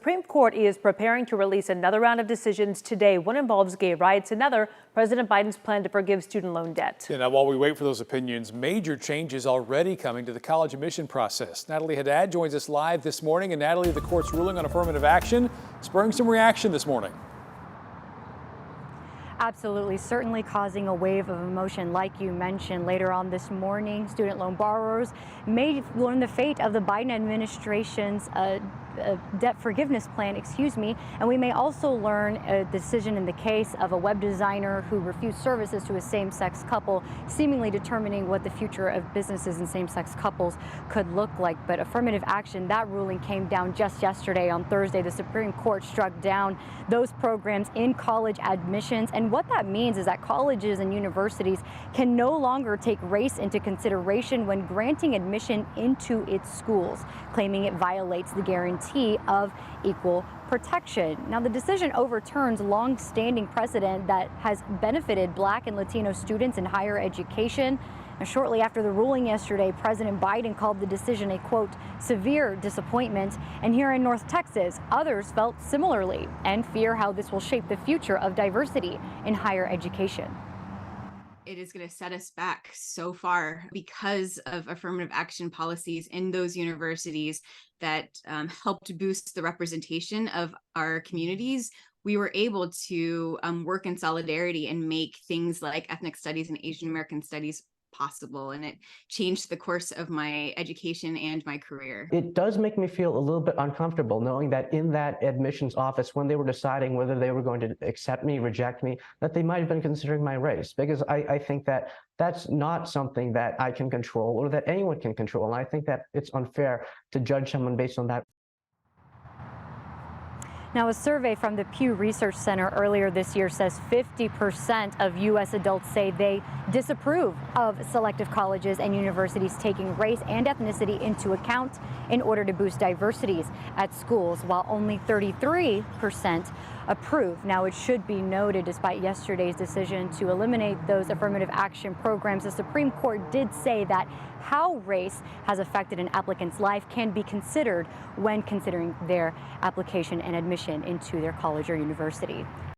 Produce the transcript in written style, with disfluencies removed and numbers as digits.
Supreme Court is preparing to release another round of decisions today. One involves gay rights, another, President Biden's plan to forgive student loan debt. Yeah, now, while we wait for those opinions, major changes already coming to the college admission process. Natalie Haddad joins us live this morning. And Natalie, the court's ruling on affirmative action spurring some reaction this morning. Absolutely, certainly causing a wave of emotion. Like you mentioned, later on this morning, student loan borrowers may learn the fate of the Biden administration's debt forgiveness plan, and we may also learn a decision in the case of a web designer who refused services to a same-sex couple, seemingly determining what the future of businesses and same-sex couples could look like. But affirmative action, that ruling came down just yesterday. On Thursday, the Supreme Court struck down those programs in college admissions, and what that means is that colleges and universities can no longer take race into consideration when granting admission into its schools, claiming it violates the guarantee of equal protection. Now, the decision overturns long-standing precedent that has benefited Black and Latino students in higher education. Now, shortly after the ruling yesterday, President Biden called the decision a, quote, severe disappointment. And here in North Texas, others felt similarly and fear how this will shape the future of diversity in higher education. It is going to set us back so far because of affirmative action policies in those universities that helped boost the representation of our communities. We were able to work in solidarity and make things like ethnic studies and Asian American studies possible, and it changed the course of my education and my career. It does make me feel a little bit uncomfortable knowing that in that admissions office, when they were deciding whether they were going to accept me, reject me, that they might have been considering my race, because I think that that's not something that I can control or that anyone can control. And I think that it's unfair to judge someone based on that. Now, a survey from the Pew Research Center earlier this year says 50% of U.S. adults say they disapprove of selective colleges and universities taking race and ethnicity into account in order to boost diversities at schools, while only 33% approve. Now, it should be noted, despite yesterday's decision to eliminate those affirmative action programs, the Supreme Court did say that how race has affected an applicant's life can be considered when considering their application and admission into their college or university.